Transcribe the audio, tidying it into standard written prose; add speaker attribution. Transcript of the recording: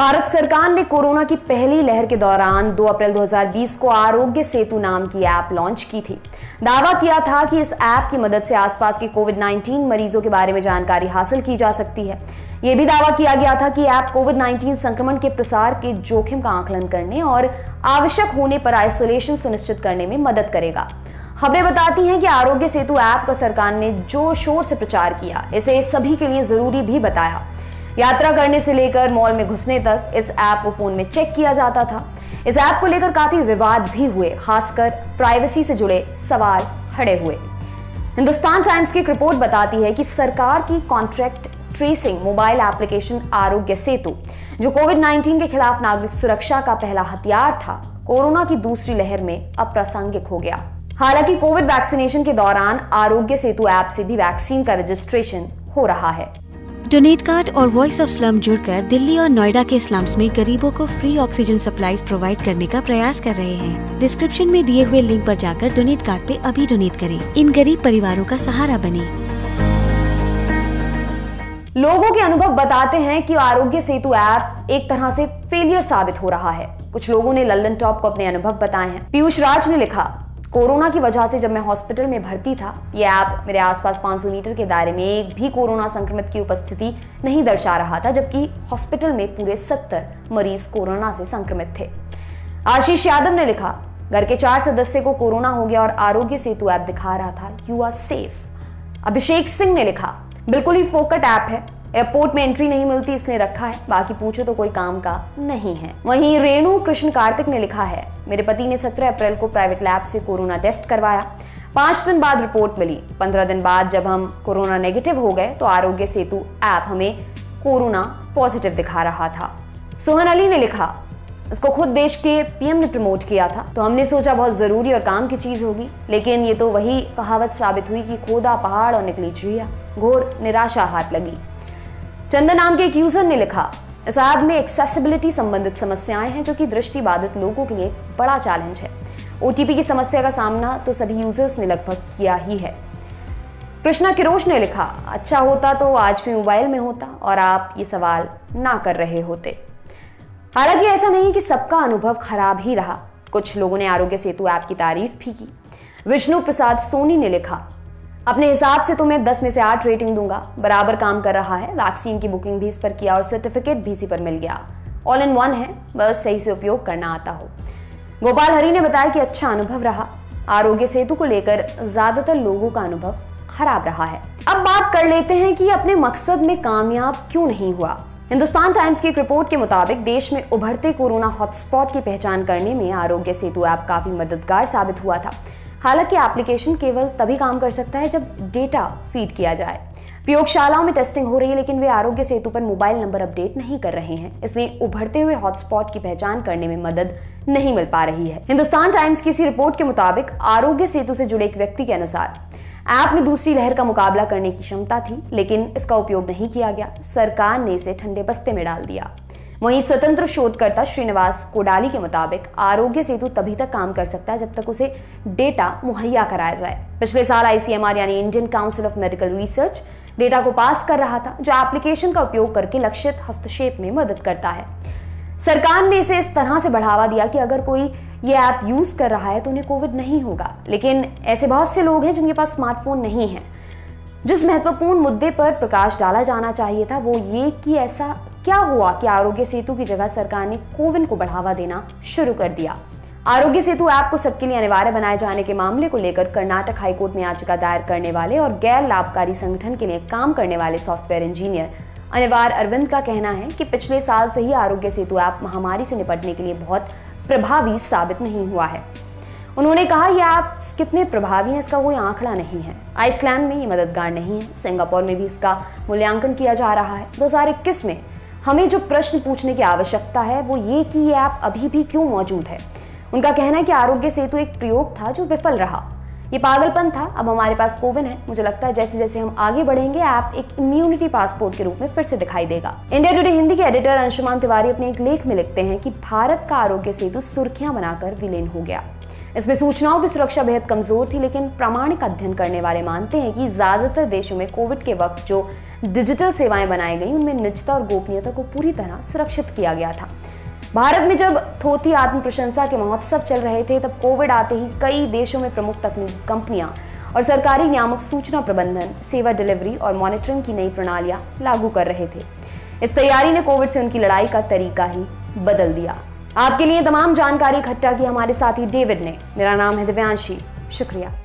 Speaker 1: भारत सरकार ने कोरोना की पहली लहर के दौरान 2 अप्रैल 2020 को आरोग्य सेतु नाम की ऐप लॉन्च की थी। दावा किया था कि इस ऐप की मदद से आसपास के कोविड-19 मरीजों के बारे में जानकारी हासिल की जा सकती है। यह भी दावा किया गया था कि ऐप कोविड-19 संक्रमण के प्रसार के जोखिम का आकलन करने और आवश्यक होने पर आइसोलेशन सुनिश्चित करने में मदद करेगा। खबरें बताती हैं कि आरोग्य सेतु ऐप का सरकार ने जोर शोर से प्रचार किया, इसे सभी के लिए जरूरी भी बताया। यात्रा करने से लेकर मॉल में घुसने तक इस ऐप को फोन में चेक किया जाता था। इस ऐप को लेकर काफी विवाद भी हुए, खासकर प्राइवेसी से जुड़े सवाल खड़े हुए। हिंदुस्तान टाइम्स की एक रिपोर्ट बताती है कि सरकार की contract tracing mobile application Aarogya Setu, जो कोविड-19 के खिलाफ नागरिक सुरक्षा का पहला हथियार था, कोरोना की दूसरी लहर में अप्रासंगिक हो गया। हालांकि कोविड वैक्सीनेशन के दौरान आरोग्य सेतु ऐप से भी वैक्सीन का रजिस्ट्रेशन हो रहा है।
Speaker 2: डोनेट कार्ड और वॉइस ऑफ स्लम जुड़कर दिल्ली और नोएडा के स्लम्स में गरीबों को फ्री ऑक्सीजन सप्लाईज प्रोवाइड करने का प्रयास कर रहे हैं। डिस्क्रिप्शन में दिए हुए लिंक पर जाकर डोनेट कार्ड पे अभी डोनेट करें। इन गरीब परिवारों का सहारा बने।
Speaker 1: लोगों के अनुभव बताते हैं कि आरोग्य सेतु ऐप एक तरह से फेलियर साबित हो रहा है। कुछ लोगों ने लल्लन टॉप को अपने अनुभव बताए हैं। पीयूष राज ने लिखा, कोरोना की वजह से जब मैं हॉस्पिटल में भर्ती था, यह ऐप मेरे आसपास 500 मीटर के दायरे में एक भी कोरोना संक्रमित की उपस्थिति नहीं दर्शा रहा था, जबकि हॉस्पिटल में पूरे 70 मरीज कोरोना से संक्रमित थे। आशीष यादव ने लिखा, घर के 4 सदस्य को कोरोना हो गया और आरोग्य सेतु ऐप दिखा रहा था you are safe. Abhishek Singh ने लिखा, बिल्कुल ही फोकट ऐप है, एयरपोर्ट में एंट्री नहीं मिलती इसलिए रखा है, बाकी पूछो तो कोई काम का नहीं है। वहीं रेणु कृष्ण कार्तिक ने लिखा है, मेरे पति ने 17 अप्रैल को प्राइवेट लैब से कोरोना टेस्ट करवाया, 5 दिन बाद रिपोर्ट मिली, 15 दिन बाद जब हम कोरोना नेगेटिव हो गए तो आरोग्य सेतु ऐप हमें कोरोना पॉजिटिव दिखा रहा था। सोहन अली ने लिखा, इसको खुद देश के पीएम ने प्रमोट किया था तो हमने सोचा बहुत जरूरी और काम की चीज होगी, लेकिन ये तो वही कहावत साबित हुई कि खोदा पहाड़ और निकली चिड़िया, घोर निराशा हाथ लगी। चंदन नाम के एक यूजर ने लिखा, इस ऐप में एक्सेसिबिलिटी संबंधित समस्याएं हैं जो कि दृष्टिबाधित लोगों के लिए एक बड़ा चैलेंज है। ओटीपी की समस्या का सामना तो सभी यूजर्स ने लगभग किया ही है। कृष्णा किरोश ने लिखा, अच्छा होता तो आज भी मोबाइल में होता और आप ये सवाल ना कर रहे होते। हालांकि ऐसा नहीं कि सबका अनुभव खराब ही रहा, कुछ लोगों ने आरोग्य सेतु ऐप की तारीफ भी की। विष्णु प्रसाद सोनी ने लिखा, अपने हिसाब से तो मैं 10 में से 8 रेटिंग दूंगा, बराबर काम कर रहा है, वैक्सीन की बुकिंग भी इस पर किया और सर्टिफिकेट भी इसी पर मिल गया, ऑल इन वन है, बस सही से उपयोग करना आता हो। गोपाल हरी ने बताया कि अच्छा अनुभव रहा, आरोग्य सेतु को लेकर ज्यादातर लोगों का अनुभव खराब रहा है। अब बात कर लेते हैं कि अपने मकसद में कामयाब क्यों नहीं हुआ। हिंदुस्तान टाइम्स की एक रिपोर्ट के मुताबिक देश में उभरते कोरोना हॉटस्पॉट की पहचान करने में आरोग्य सेतु ऐप काफी मददगार साबित हुआ था। हालांकि एप्लीकेशन केवल तभी काम कर सकता है जब डेटा फीड किया जाए। प्रयोगशालाओं में टेस्टिंग हो रही है, लेकिन वे आरोग्य सेतु पर मोबाइल नंबर अपडेट नहीं कर रहे हैं, इसलिए उभरते हुए हॉटस्पॉट की पहचान करने में मदद नहीं मिल पा रही है। हिंदुस्तान टाइम्स की इसी रिपोर्ट के मुताबिक आरोग्य सेतु से जुड़े एक व्यक्ति के अनुसार ऐप में दूसरी लहर का मुकाबला करने की क्षमता थी, लेकिन इसका उपयोग नहीं किया गया। सरकार ने इसे ठंडे बस्ते में डाल दिया। वहीं स्वतंत्र शोधकर्ता श्रीनिवास कोडाली के मुताबिक आरोग्य सेतु तभी तक काम कर सकता है जब तक उसे डेटा मुहैया कराया जाए। पिछले साल आईसीएमआर यानी Indian council of medical research data को पास कर रहा था, जो एप्लीकेशन का उपयोग करके लक्षित हस्तक्षेप में मदद करता है। सरकार ने इसे इस तरह से बढ़ावा दिया कि अगर कोई ये ऐप यूज कर रहा है तो उन्हें कोविड नहीं होगा, लेकिन ऐसे बहुत से लोग हैं जिनके पास स्मार्टफोन नहीं है। जिस महत्वपूर्ण मुद्दे पर प्रकाश डाला जाना चाहिए था वो ये कि ऐसा क्या हुआ कि आरोग्य सेतु की जगह सरकार ने कोविन को बढ़ावा देना शुरू कर दिया। आरोग्य सेतु ऐप को सबके लिए अनिवार्य बनाए जाने के मामले को लेकर कर्नाटक हाईकोर्ट में याचिका दायर करने वाले और गैर लाभकारी संगठन के लिए काम करने वाले सॉफ्टवेयर इंजीनियर अनिवार अरविंद का कहना है कि पिछले साल से ही आरोग्य सेतु ऐप महामारी से निपटने के लिए बहुत प्रभावी साबित नहीं हुआ है। उन्होंने कहा यह ऐप्स कितने प्रभावी हैं इसका कोई आंकड़ा नहीं है। आइसलैंड में ये मददगार नहीं है, सिंगापुर में भी इसका मूल्यांकन किया जा रहा है। 2021 में हमें जो प्रश्न पूछने की आवश्यकता है वो ये कि ये ऐप अभी भी क्यों मौजूद है। उनका कहना है कि आरोग्य सेतु एक प्रयोग था जो विफल रहा, ये पागलपन था, अब हमारे पास कोविन है। मुझे लगता है जैसे जैसे हम आगे बढ़ेंगे ऐप एक इम्यूनिटी पासपोर्ट के रूप में फिर से दिखाई देगा। इंडिया टुडे हिंदी के एडिटर अंशुमान तिवारी अपने एक लेख में लिखते हैं कि भारत का आरोग्य सेतु सुर्खियां बनाकर विलीन हो गया। इसमें सूचनाओं की सुरक्षा बेहद कमजोर थी, लेकिन प्रामाणिक अध्ययन करने वाले मानते हैं कि ज्यादातर देशों में कोविड के वक्त जो डिजिटल सेवाएं बनाई गई, उनमें निजता और गोपनीयता को पूरी तरह सुरक्षित किया गया था। भारत में जब थोथी आत्म प्रशंसा के महोत्सव चल रहे थे, तब कोविड आते ही कई देशों में प्रमुख तकनीकी कंपनियां और सरकारी नियामक सूचना प्रबंधन, सेवा डिलीवरी और मॉनिटरिंग की नई प्रणालियां लागू कर रहे थे। इस तैयारी ने कोविड से उनकी लड़ाई का तरीका ही बदल दिया। आपके लिए तमाम जानकारी इकट्ठा की हमारे साथी डेविड ने। मेरा नाम है दिव्यांशी। शुक्रिया।